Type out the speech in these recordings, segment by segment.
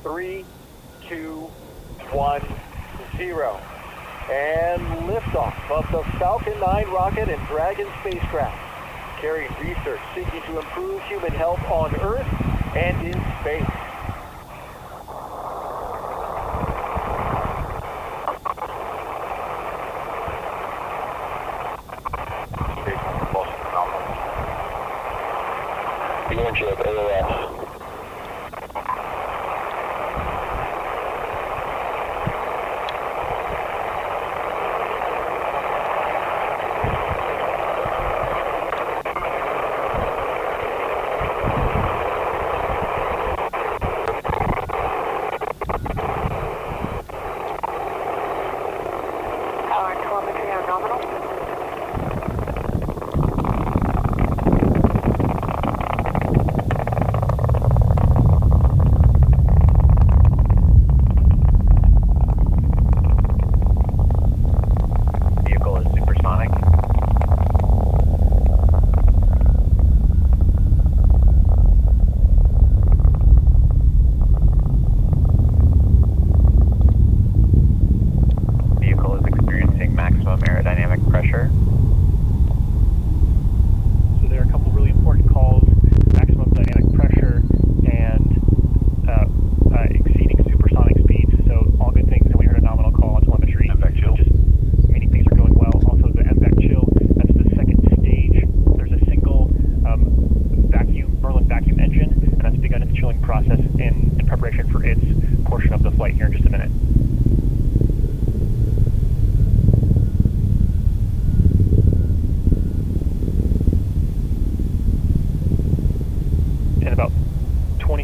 3, 2, 1, 0. And liftoff of the Falcon 9 rocket and Dragon spacecraft, carrying research seeking to improve human health on Earth and in space. Chip, AOS. Power and telemetry are nominal.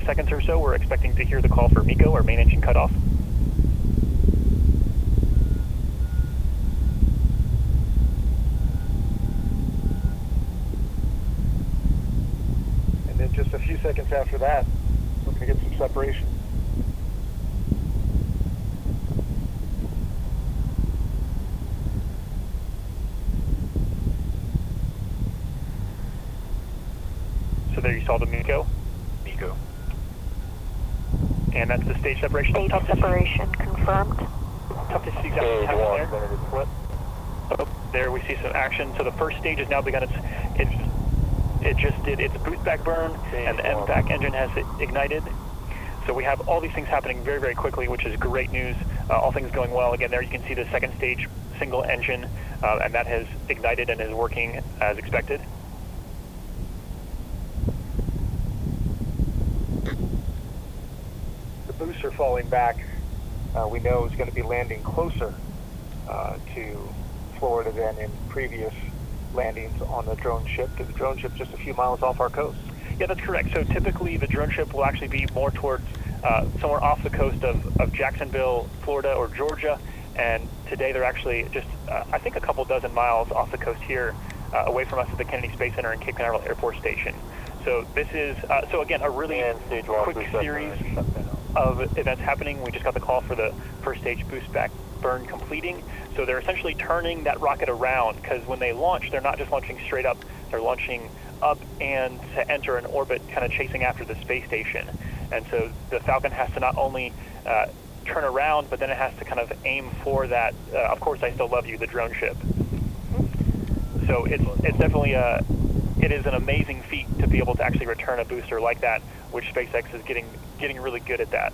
Seconds or so, we're expecting to hear the call for MECO, or main engine cutoff. And then just a few seconds after that, we're going to get some separation. So there you saw the MECO. MECO. And that's the stage separation. Stage separation confirmed. Tough to see exactly what happened there. Oh, there we see some action. So the first stage has now begun it just did its boost back burn, and the MVAC engine has ignited. So we have all these things happening very, very quickly, which is great news. All things going well. Again, there you can see the second stage single engine, and that has ignited and is working as expected. Booster falling back, we know is going to be landing closer to Florida than in previous landings on the drone ship, because the drone ship just a few miles off our coast. Yeah, that's correct. So typically the drone ship will actually be more towards somewhere off the coast of Jacksonville, Florida, or Georgia, and today they're actually just, I think, a couple dozen miles off the coast here, away from us at the Kennedy Space Center and Cape Canaveral Airport Station. So this is, so again, a really quick series of events happening. We just got the call for the first stage boost back burn completing. So they're essentially turning that rocket around, because when they launch, they're not just launching straight up, they're launching up and to enter an orbit kind of chasing after the space station. And so the Falcon has to not only turn around, but then it has to kind of aim for that, of course I Still Love You, the drone ship. So it's definitely it is an amazing feat to be able to actually return a booster like that, which SpaceX is getting really good at that.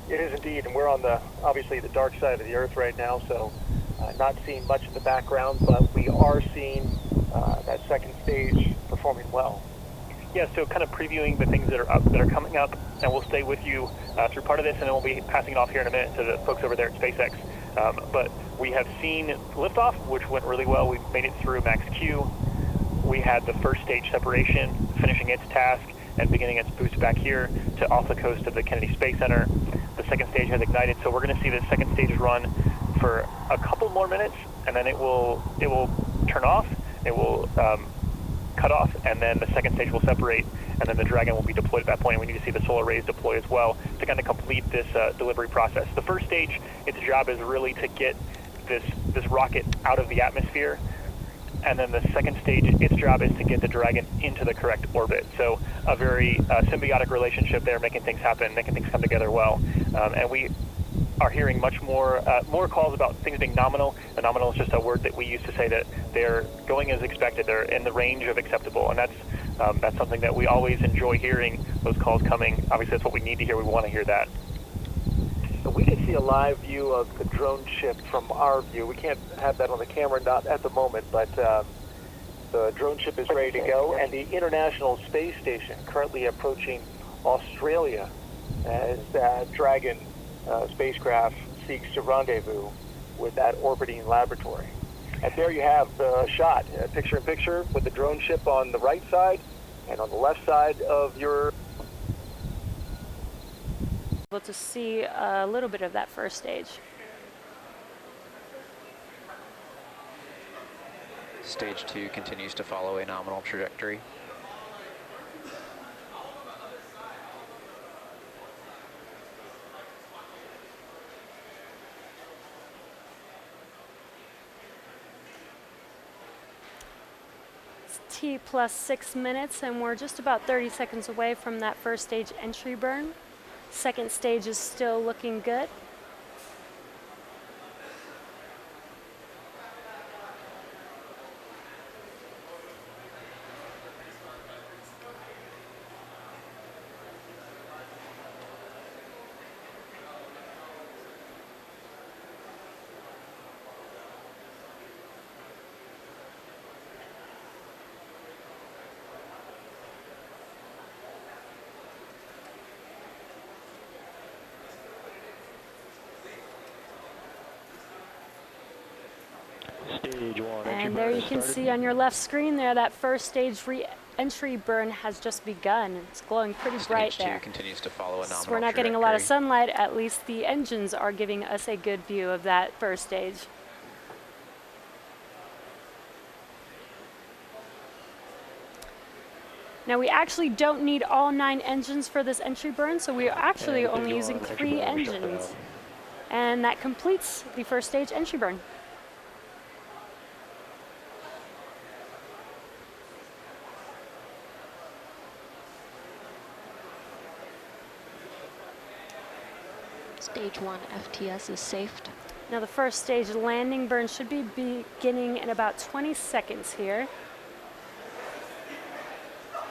It is indeed, and we're on obviously the dark side of the Earth right now, so not seeing much in the background, but we are seeing that second stage performing well. Yeah, so kind of previewing the things that are coming up, and we'll stay with you through part of this, and then we'll be passing it off here in a minute to the folks over there at SpaceX. But we have seen liftoff, which went really well. We made it through max Q. We had the first stage separation finishing its task and beginning its boost back here to off the coast of the Kennedy Space Center. The second stage has ignited, so we're going to see the second stage run for a couple more minutes, and then it will turn off. It will cut off, and then the second stage will separate, and then the Dragon will be deployed at that point. We need to see the solar arrays deploy as well to kind of complete this delivery process. The first stage, its job is really to get this rocket out of the atmosphere and then the second stage, its job is to get the Dragon into the correct orbit. So a very symbiotic relationship there, making things happen, making things come together well. And we are hearing much more calls about things being nominal. The nominal is just a word that we use to say that they're going as expected. They're in the range of acceptable, and that's something that we always enjoy hearing, those calls coming. Obviously, that's what we need to hear. We want to hear that. So we can see a live view of the drone ship from our view. We can't have that on the camera, not at the moment, but the drone ship is ready to go, and the International Space Station currently approaching Australia as that Dragon spacecraft seeks to rendezvous with that orbiting laboratory. And there you have the shot, picture-in-picture with the drone ship on the right side, and on the left side of your... Able to see a little bit of that first stage. Stage 2 continues to follow a nominal trajectory. It's T plus 6 minutes, and we're just about 30 seconds away from that first stage entry burn. Second stage is still looking good. And there you can see on your left screen there that first stage re-entry burn has just begun. It's glowing pretty bright there. Stage 2 continues to follow a nominal Since we're not getting a lot of sunlight, at least the engines are giving us a good view of that first stage. Now we actually don't need all 9 engines for this entry burn, so we are actually only using 3 engines. And that completes the first stage entry burn. Stage 1 FTS is safed. Now the first stage landing burn should be beginning in about 20 seconds here.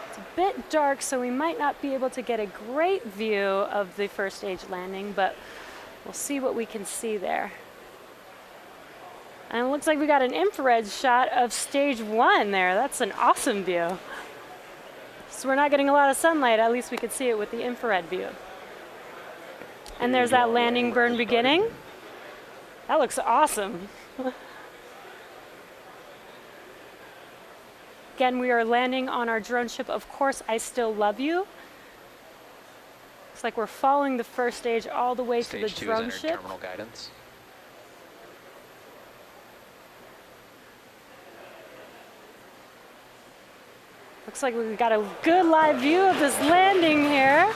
It's a bit dark, so we might not be able to get a great view of the first stage landing, but we'll see what we can see there. And it looks like we got an infrared shot of stage 1 there. That's an awesome view. So we're not getting a lot of sunlight, at least we could see it with the infrared view. And there's that landing burn beginning. That looks awesome. Again, we are landing on our drone ship, Of Course I Still Love You. Looks like we're following the first stage all the way to the drone ship. Terminal guidance. Looks like we've got a good live view of this landing here.